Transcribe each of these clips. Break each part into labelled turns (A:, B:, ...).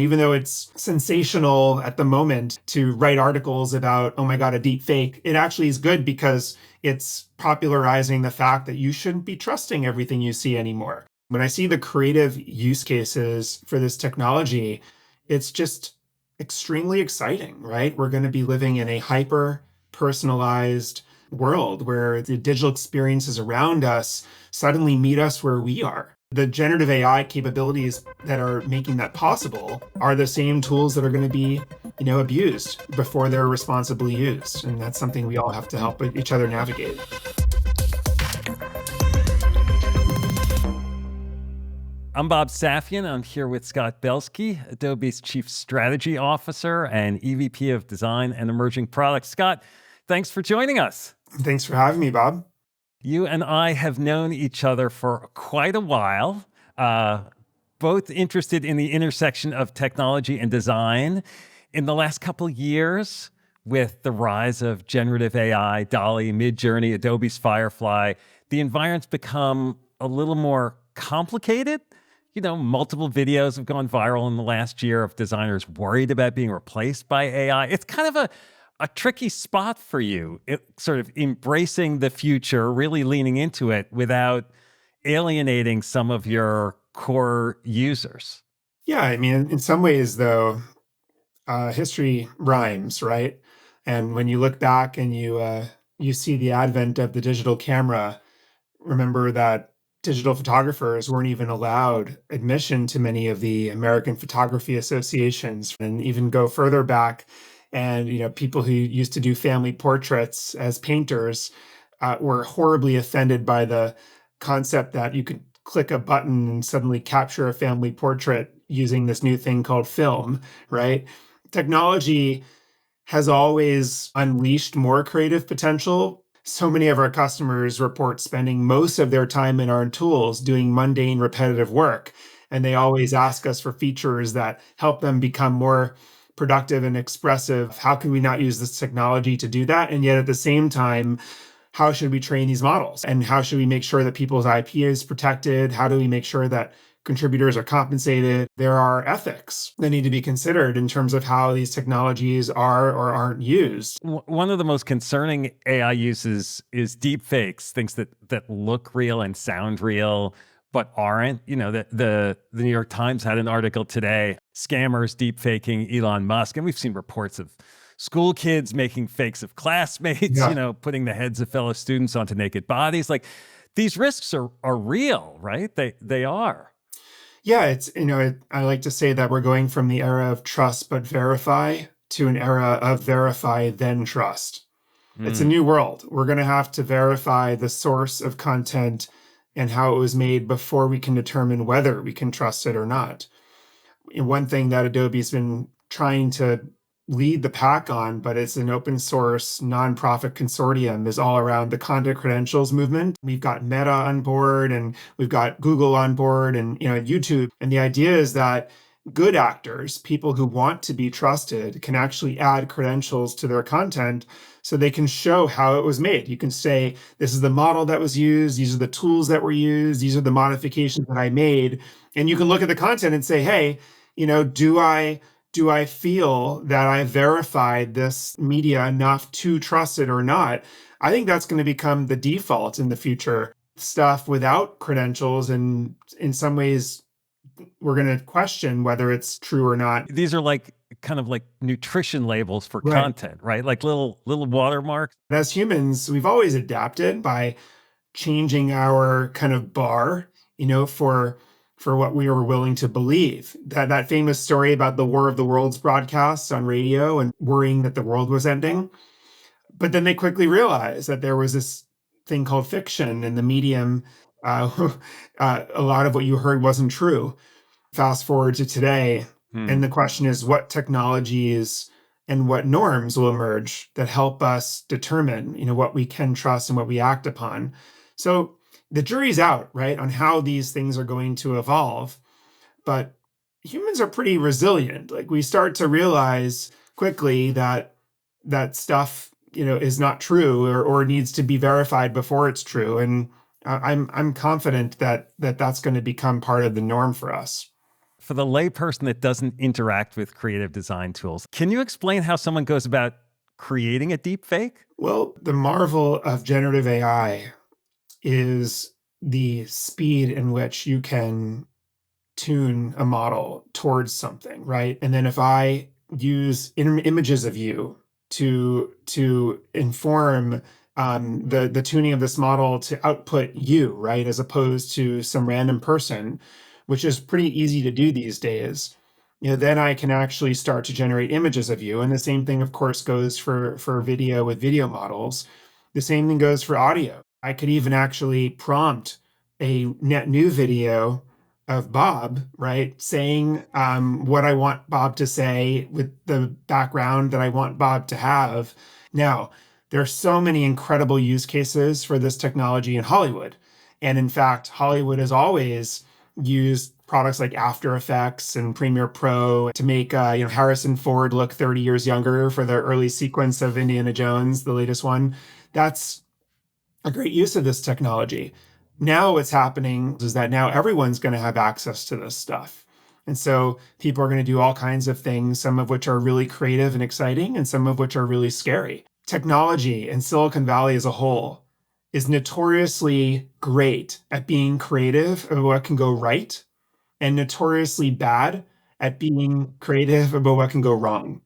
A: Even though it's sensational at the moment to write articles about, oh my God, a deep fake, it actually is good because it's popularizing the fact that you shouldn't be trusting everything you see anymore. When I see the creative use cases for this technology, it's just extremely exciting, right? We're going to be living in a hyper personalized world where the digital experiences around us suddenly meet us where we are. The generative AI capabilities that are making that possible are the same tools that are going to be, abused before they're responsibly used. And that's something we all have to help each other navigate.
B: I'm Bob Safian. I'm here with Scott Belsky, Adobe's Chief Strategy Officer and EVP of Design and Emerging Products. Scott, thanks for joining us.
A: Thanks for having me, Bob.
B: You and I have known each other for quite a while, both interested in the intersection of technology and design. In the last couple of years, with the rise of generative AI, DALL-E, Midjourney, Adobe's Firefly, the environment's become a little more complicated. Multiple videos have gone viral in the last year of designers worried about being replaced by AI. It's kind of a tricky spot for you, sort of embracing the future, really leaning into it without alienating some of your core users.
A: Yeah, I mean, in some ways, though, history rhymes, right? And when you look back and you see the advent of the digital camera, remember that digital photographers weren't even allowed admission to many of the American photography associations, and even go further back. And people who used to do family portraits as painters were horribly offended by the concept that you could click a button and suddenly capture a family portrait using this new thing called film, right? Technology has always unleashed more creative potential. So many of our customers report spending most of their time in our tools doing mundane, repetitive work. And they always ask us for features that help them become more productive and expressive. How can we not use this technology to do that? And yet at the same time, how should we train these models? And how should we make sure that people's IP is protected? How do we make sure that contributors are compensated? There are ethics that need to be considered in terms of how these technologies are or aren't used.
B: One of the most concerning AI uses is deepfakes, things that look real and sound real, but aren't. The New York Times had an article today, scammers deepfaking Elon Musk. And we've seen reports of school kids making fakes of classmates, putting the heads of fellow students onto naked bodies. Like, these risks are real, right? They are.
A: Yeah, it's, I like to say that we're going from the era of trust but verify to an era of verify then trust. It's a new world. We're going to have to verify the source of content and how it was made before we can determine whether we can trust it or not. And one thing that Adobe's been trying to lead the pack on, but it's an open source nonprofit consortium, is all around the content credentials movement. We've got Meta on board and we've got Google on board and YouTube. And the idea is that good actors, people who want to be trusted, can actually add credentials to their content so they can show how it was made. You can say, this is the model that was used, these are the tools that were used, these are the modifications that I made. And you can look at the content and say, hey, do I feel that I verified this media enough to trust it or not? I think that's going to become the default in the future. Stuff without credentials, and in some ways, we're going to question whether it's true or not.
B: These are kind of like nutrition labels for
A: Right.
B: content, right? Like little watermarks.
A: As humans, we've always adapted by changing our kind of bar, for what we were willing to believe. That famous story about the War of the Worlds broadcasts on radio and worrying that the world was ending. But then they quickly realized that there was this thing called fiction in the medium. A lot of what you heard wasn't true. Fast forward to today, and the question is, what technologies and what norms will emerge that help us determine, what we can trust and what we act upon. So the jury's out, right, on how these things are going to evolve. But humans are pretty resilient. Like, we start to realize quickly that stuff, is not true or needs to be verified before it's true. And I'm confident that that's going to become part of the norm for us.
B: for the layperson that doesn't interact with creative design tools, can you explain how someone goes about creating a deep fake?
A: Well, the marvel of generative AI is the speed in which you can tune a model towards something, right? And then if I use images of you to inform the tuning of this model to output you, right, as opposed to some random person, which is pretty easy to do these days. Then I can actually start to generate images of you. And the same thing, of course, goes for video with video models. The same thing goes for audio. I could even actually prompt a net new video of Bob, right, saying what I want Bob to say with the background that I want Bob to have. Now, there are so many incredible use cases for this technology in Hollywood. And in fact, Hollywood has always used products like After Effects and Premiere Pro to make Harrison Ford look 30 years younger for the early sequence of Indiana Jones, the latest one. That's a great use of this technology. Now what's happening is that now everyone's going to have access to this stuff. And so people are going to do all kinds of things, some of which are really creative and exciting, and some of which are really scary. Technology in Silicon Valley as a whole is notoriously great at being creative about what can go right and notoriously bad at being creative about what can go wrong.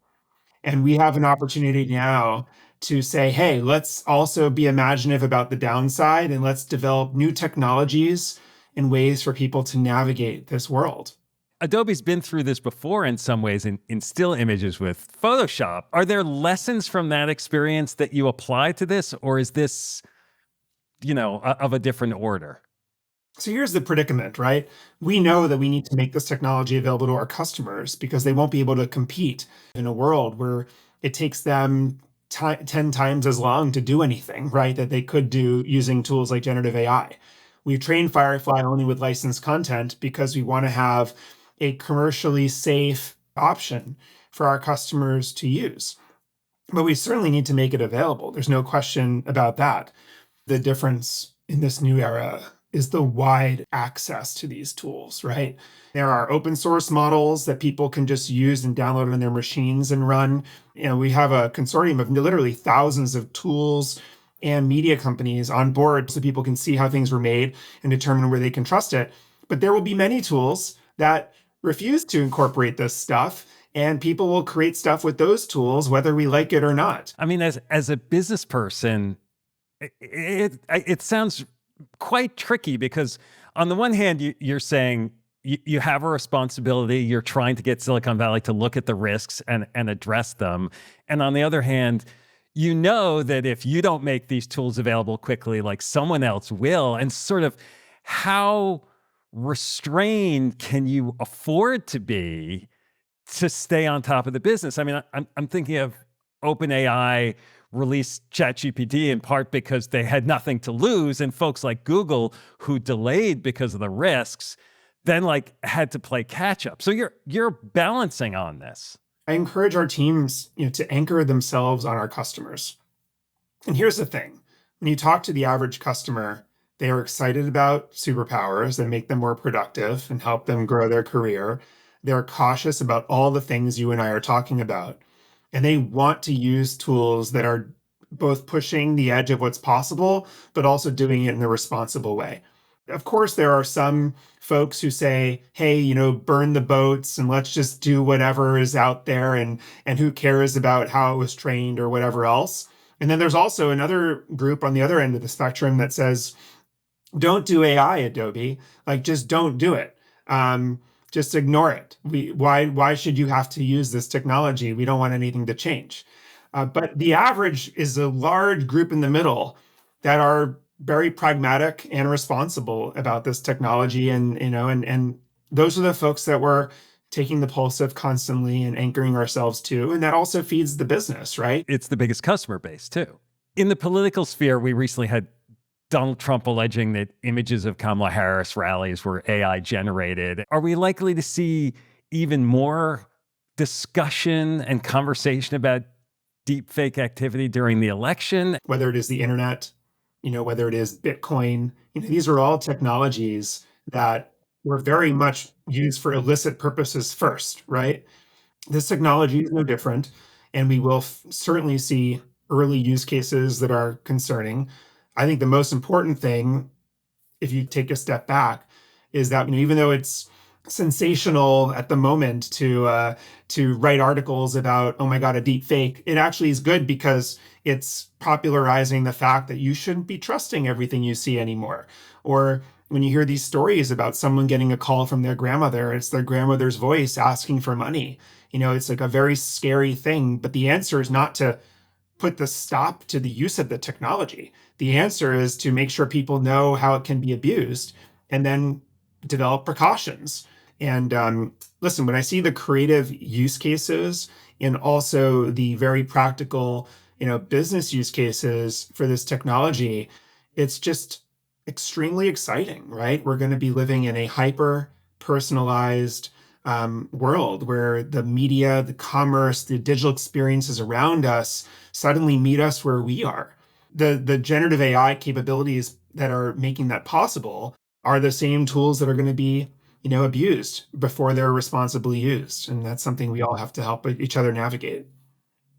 A: And we have an opportunity now to say, hey, let's also be imaginative about the downside and let's develop new technologies and ways for people to navigate this world.
B: Adobe's been through this before in some ways in still images with Photoshop. Are there lessons from that experience that you apply to this, or is this, of a different order?
A: So here's the predicament, right? We know that we need to make this technology available to our customers because they won't be able to compete in a world where it takes them 10 times as long to do anything, right? That they could do using tools like generative AI. We train Firefly only with licensed content because we want to have a commercially safe option for our customers to use. But we certainly need to make it available. There's no question about that. The difference in this new era is the wide access to these tools, right? There are open source models that people can just use and download on their machines and run. We have a consortium of literally thousands of tools and media companies on board so people can see how things were made and determine where they can trust it. But there will be many tools that refuse to incorporate this stuff, and people will create stuff with those tools, whether we like it or not.
B: I mean, as a business person, it sounds quite tricky because on the one hand, you're saying you have a responsibility. You're trying to get Silicon Valley to look at the risks and address them. And on the other hand, you know that if you don't make these tools available quickly, like someone else will. And sort of how restrained can you afford to be to stay on top of the business? I mean, I'm thinking of OpenAI released ChatGPT in part because they had nothing to lose, and folks like Google, who delayed because of the risks, then had to play catch up. So you're balancing on this.
A: I encourage our teams, to anchor themselves on our customers. And here's the thing. When you talk to the average customer, they are excited about superpowers that make them more productive and help them grow their career. They're cautious about all the things you and I are talking about. And they want to use tools that are both pushing the edge of what's possible, but also doing it in a responsible way. Of course, there are some folks who say, hey, burn the boats and let's just do whatever is out there and who cares about how it was trained or whatever else. And then there's also another group on the other end of the spectrum that says, don't do AI, Adobe. Just don't do it. Just ignore it. Why should you have to use this technology? We don't want anything to change. But the average is a large group in the middle that are very pragmatic and responsible about this technology, and those are the folks that we're taking the pulse of constantly and anchoring ourselves to, and that also feeds the business, right?
B: It's the biggest customer base too. In the political sphere, we recently had Donald Trump alleging that images of Kamala Harris rallies were AI generated. Are we likely to see even more discussion and conversation about deepfake activity during the election?
A: Whether it is the internet, whether it is Bitcoin, these are all technologies that were very much used for illicit purposes first, right? This technology is no different, and we will certainly see early use cases that are concerning. I think the most important thing, if you take a step back, is that, even though it's sensational at the moment to write articles about, oh my god, a deep fake, it actually is good because it's popularizing the fact that you shouldn't be trusting everything you see anymore. Or when you hear these stories about someone getting a call from their grandmother, it's their grandmother's voice asking for money. It's like a very scary thing, but the answer is not to put the stop to the use of the technology. The answer is to make sure people know how it can be abused and then develop precautions. And listen, when I see the creative use cases and also the very practical, business use cases for this technology, it's just extremely exciting, right? We're going to be living in a hyper personalized world where the media, the commerce, the digital experiences around us suddenly meet us where we are. The generative AI capabilities that are making that possible are the same tools that are going to be, abused before they're responsibly used. And that's something we all have to help each other navigate.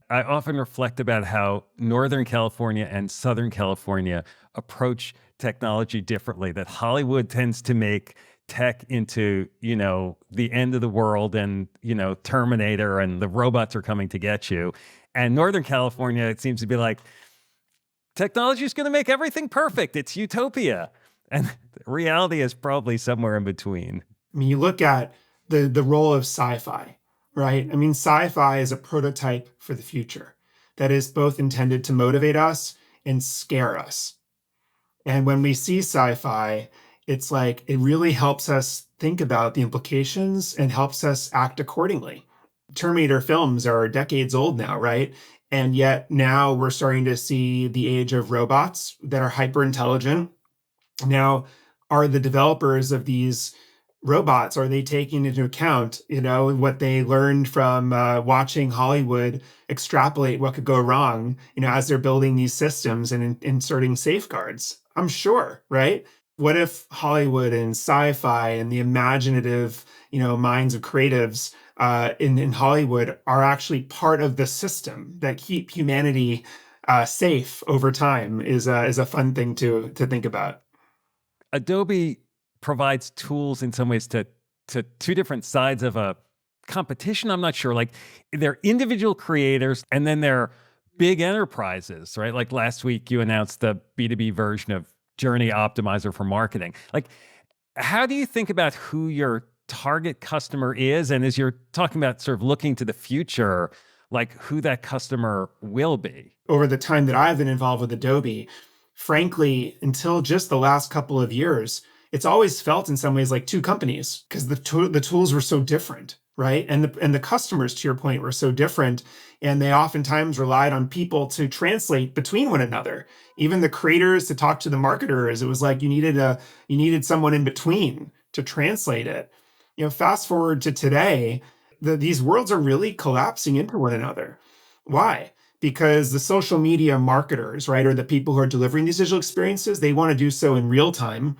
B: I often reflect about how Northern California and Southern California approach technology differently, that Hollywood tends to make tech into, the end of the world and, Terminator and the robots are coming to get you. And Northern California, it seems to be like, technology is going to make everything perfect. It's utopia. And reality is probably somewhere in between.
A: You look at the role of sci-fi, right? Sci-fi is a prototype for the future that is both intended to motivate us and scare us. And when we see sci-fi, it's like it really helps us think about the implications and helps us act accordingly. Terminator films are decades old now, right? And yet now we're starting to see the age of robots that are hyper intelligent. Now, are the developers of these robots, are they taking into account, what they learned from watching Hollywood extrapolate what could go wrong, as they're building these systems and inserting safeguards? I'm sure, right? What if Hollywood and sci-fi and the imaginative, minds of creatives in Hollywood are actually part of the system that keep humanity safe over time? Is a fun thing to think about.
B: Adobe provides tools in some ways to two different sides of a competition. I'm not sure. Like they're individual creators and then they're big enterprises, right? Like last week you announced the B2B version of Journey Optimizer for marketing. Like how do you think about who your target customer is? And as you're talking about sort of looking to the future, like who that customer will be?
A: Over the time that I've been involved with Adobe, frankly, until just the last couple of years, it's always felt in some ways like two companies because the tools were so different, right? And the customers, to your point, were so different, and they oftentimes relied on people to translate between one another. Even the creators to talk to the marketers, it was like you needed someone in between to translate it. Fast forward to today, these worlds are really collapsing into one another. Why? Because the social media marketers, right, or the people who are delivering these digital experiences, they want to do so in real time.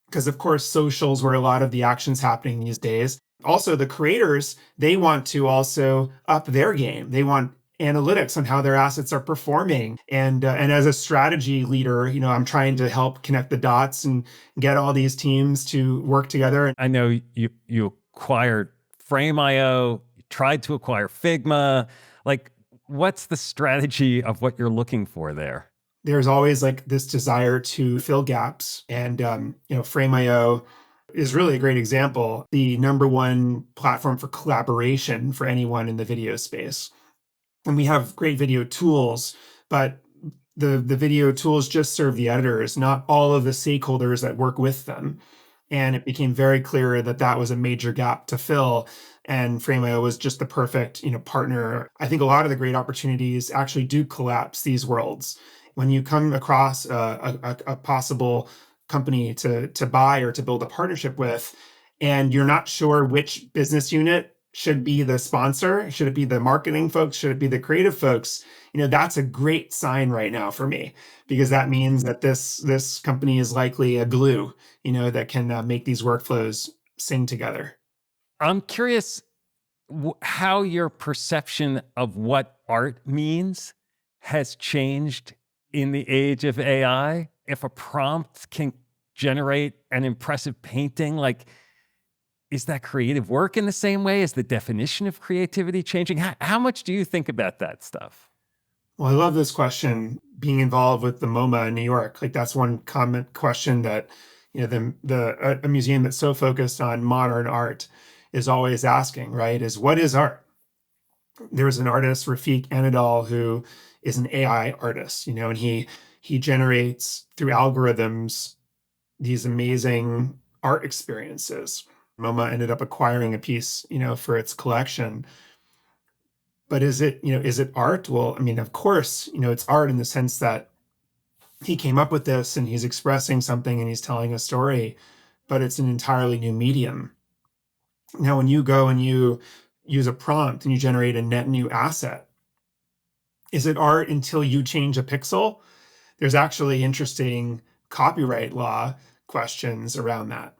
A: Because, of course, socials where a lot of the action's happening these days. Also, the creators, they want to also up their game. They want analytics on how their assets are performing. And as a strategy leader, I'm trying to help connect the dots and get all these teams to work together.
B: I know you acquired Frame.io, you tried to acquire Figma. Like, what's the strategy of what you're looking for there?
A: There's always like this desire to fill gaps, and Frame.io is really a great example. The number one platform for collaboration for anyone in the video space, and we have great video tools, but the video tools just serve the editors, not all of the stakeholders that work with them. And it became very clear that that was a major gap to fill. And Frame.io was just the perfect, partner. I think a lot of the great opportunities actually do collapse these worlds. When you come across a possible company to buy or to build a partnership with, and you're not sure which business unit should be the sponsor? Should it be the marketing folks? Should it be the creative folks? That's a great sign right now for me, because that means that this company is likely a glue, that can make these workflows sing together.
B: I'm curious how your perception of what art means has changed in the age of AI. If a prompt can generate an impressive painting, like, is that creative work in the same way? Is the definition of creativity changing? How much do you think about that stuff?
A: Well, I love this question. Being involved with the MoMA in New York, like that's one common question that a museum that's so focused on modern art is always asking, right? Is what is art? There's an artist, Rafik Anadol, who is an AI artist, and he generates through algorithms these amazing art experiences. MoMA ended up acquiring a piece, for its collection. But is it art? Well, I mean, of course, it's art in the sense that he came up with this and he's expressing something and he's telling a story, but it's an entirely new medium. Now, when you go and you use a prompt and you generate a net new asset, is it art until you change a pixel? There's actually interesting copyright law questions around that.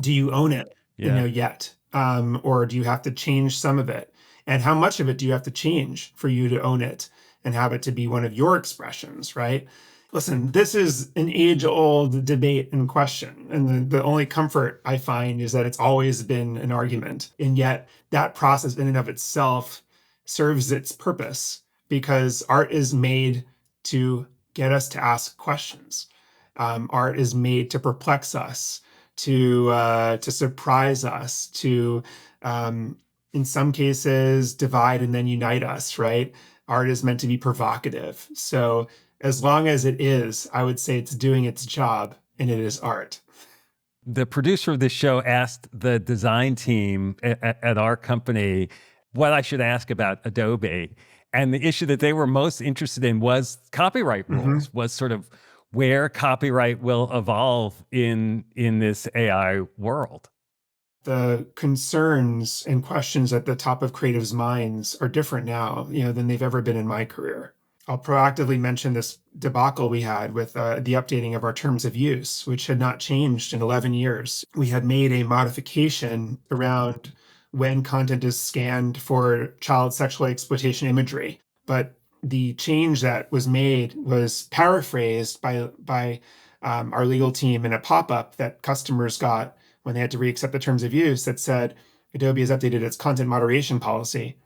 A: Do you own it,
B: Yeah.
A: yet? Or do you have to change some of it? And how much of it do you have to change for you to own it and have it to be one of your expressions, right? Listen, this is an age-old debate and question. And the only comfort I find is that it's always been an argument. And yet that process in and of itself serves its purpose, because art is made to get us to ask questions. Art is made to perplex us, to surprise us, to in some cases divide and then unite us, right? Art is meant to be provocative. So as long as it is, I would say it's doing its job and it is art.
B: The producer of this show asked the design team at our company what I should ask about Adobe. And the issue that they were most interested in was copyright
A: Mm-hmm.
B: rules, was sort of where copyright will evolve in this AI world.
A: The concerns and questions at the top of creatives' minds are different now, than they've ever been in my career. I'll proactively mention this debacle we had with the updating of our terms of use, which had not changed in 11 years. We had made a modification around when content is scanned for child sexual exploitation imagery, but the change that was made was paraphrased by our legal team in a pop-up that customers got when they had to reaccept the terms of use that said Adobe has updated its content moderation policy,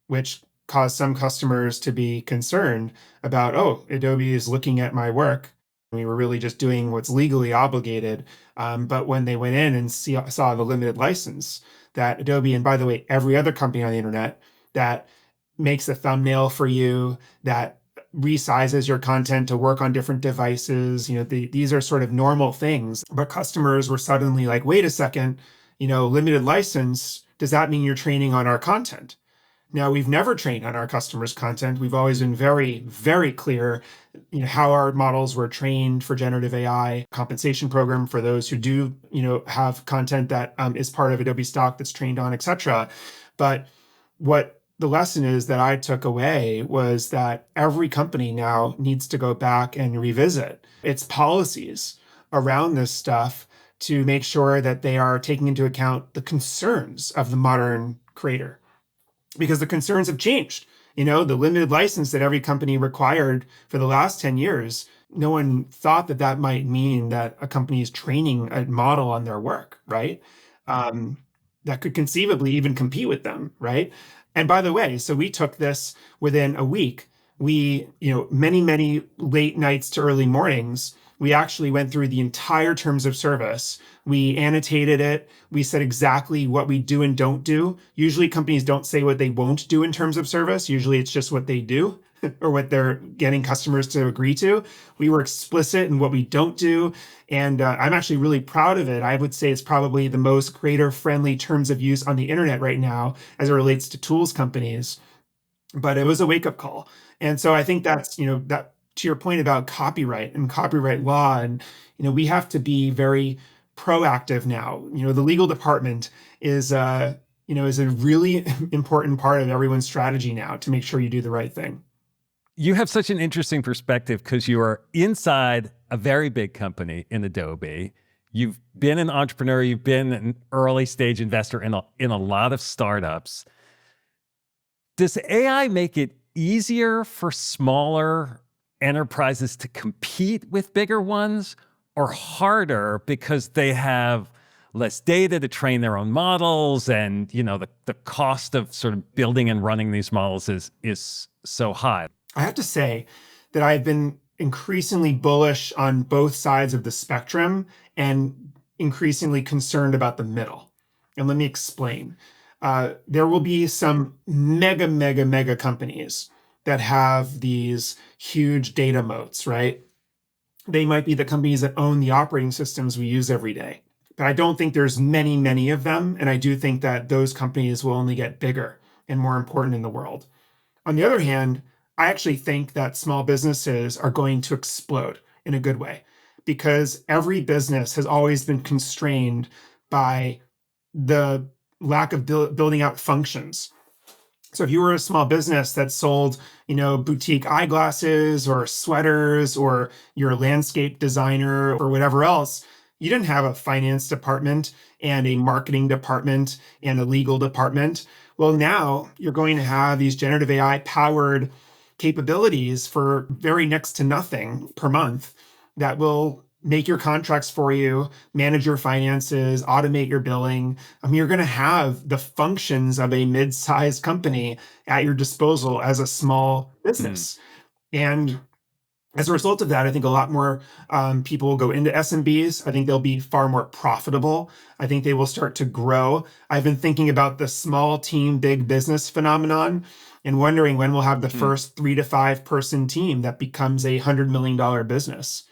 A: which caused some customers to be concerned about, oh, Adobe is looking at my work. We were really just doing what's legally obligated. But when they went in and saw the limited license that Adobe, and by the way, every other company on the internet that makes a thumbnail for you, that resizes your content to work on different devices, these are sort of normal things. But customers were suddenly like, wait a second, limited license, does that mean you're training on our content? Now, we've never trained on our customers' content. We've always been very, very clear, how our models were trained for generative AI, compensation program for those who do, have content that is part of Adobe stock that's trained on, et cetera. But what the lesson is that I took away was that every company now needs to go back and revisit its policies around this stuff to make sure that they are taking into account the concerns of the modern creator, because the concerns have changed. The limited license that every company required for the last 10 years, no one thought that that might mean that a company is training a model on their work, right? That could conceivably even compete with them, right? And by the way, so we took this within a week. We, many, many late nights to early mornings, we actually went through the entire terms of service. We annotated it. We said exactly what we do and don't do. Usually companies don't say what they won't do in terms of service. Usually it's just what they do or what they're getting customers to agree to. We were explicit in what we don't do. And I'm actually really proud of it. I would say it's probably the most creator-friendly terms of use on the internet right now as it relates to tools companies. But it was a wake-up call. And so I think that's, that to your point about copyright and copyright law, and we have to be very proactive now. The legal department is is a really important part of everyone's strategy now to make sure you do the right thing.
B: You have such an interesting perspective because you are inside a very big company in Adobe. You've been an entrepreneur, you've been an early stage investor in a lot of startups. Does AI make it easier for smaller enterprises to compete with bigger ones, or harder because they have less data to train their own models, and the cost of sort of building and running these models is so high?
A: I have to say that I've been increasingly bullish on both sides of the spectrum and increasingly concerned about the middle. And let me explain. There will be some mega, mega, mega companies that have these huge data moats, right? They might be the companies that own the operating systems we use every day. But I don't think there's many, many of them. And I do think that those companies will only get bigger and more important in the world. On the other hand, I actually think that small businesses are going to explode in a good way, because every business has always been constrained by the lack of building out functions. So if you were a small business that sold, boutique eyeglasses or sweaters, or you're a landscape designer or whatever else, you didn't have a finance department and a marketing department and a legal department. Well, now you're going to have these generative AI powered capabilities for very next to nothing per month that will make your contracts for you, manage your finances, automate your billing. I mean, you're going to have the functions of a mid-sized company at your disposal as a small business. And as a result of that, I think a lot more people will go into SMBs. I think they'll be far more profitable. I think they will start to grow. I've been thinking about the small team, big business phenomenon and wondering when we'll have the first 3 to 5 person team that becomes a $100 million business.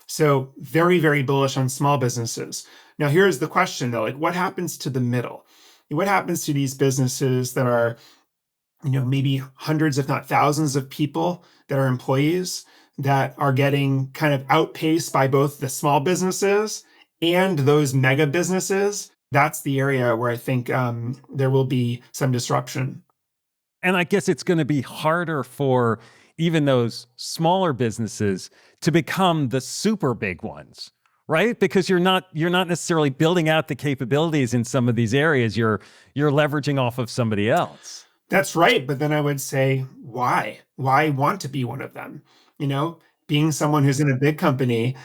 A: So very, very bullish on small businesses. Now, here's the question though, like what happens to the middle? What happens to these businesses that are, maybe hundreds, if not thousands of people that are employees that are getting kind of outpaced by both the small businesses and those mega businesses? That's the area where I think there will be some disruption.
B: And I guess it's going to be harder for even those smaller businesses to become the super big ones, right? Because you're not necessarily building out the capabilities in some of these areas. You're leveraging off of somebody else.
A: That's right. But then I would say, why? Why want to be one of them? Being someone who's in a big company,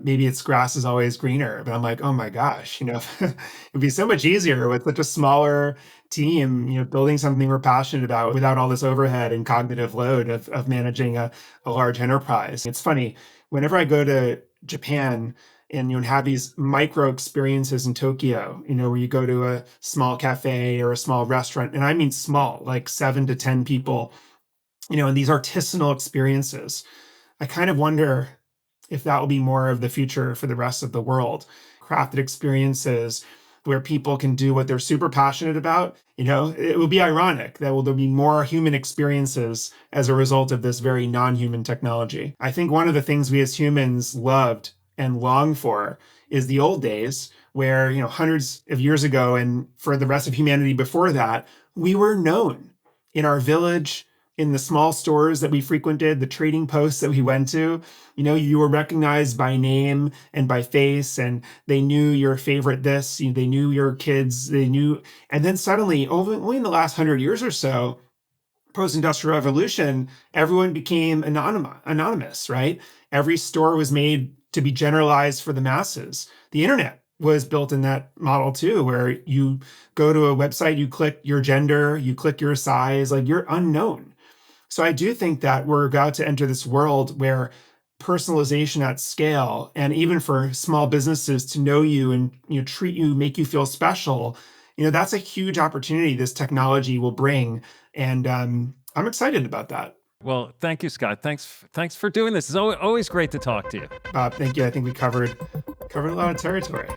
A: maybe its grass is always greener. But I'm like, oh my gosh, it'd be so much easier with such a smaller team, building something we're passionate about without all this overhead and cognitive load of managing a large enterprise. It's funny, whenever I go to Japan and have these micro experiences in Tokyo, where you go to a small cafe or a small restaurant, and I mean small, like 7 to 10 people, and these artisanal experiences. I kind of wonder if that will be more of the future for the rest of the world. Crafted experiences where people can do what they're super passionate about. It will be ironic that there'll be more human experiences as a result of this very non-human technology. I think one of the things we as humans loved and long for is the old days where, hundreds of years ago and for the rest of humanity before that, we were known in our village, in the small stores that we frequented, the trading posts that we went to. You were recognized by name and by face, and they knew your favorite this, they knew your kids, and then suddenly, only in the last 100 years or so, post-industrial revolution, everyone became anonymous, right? Every store was made to be generalized for the masses. The internet was built in that model too, where you go to a website, you click your gender, you click your size, like you're unknown. So I do think that we're about to enter this world where personalization at scale, and even for small businesses to know you and treat you, make you feel special, that's a huge opportunity this technology will bring. And I'm excited about that.
B: Well, thank you, Scott. Thanks for doing this. It's always great to talk to you.
A: Thank you. I think we covered a lot of territory.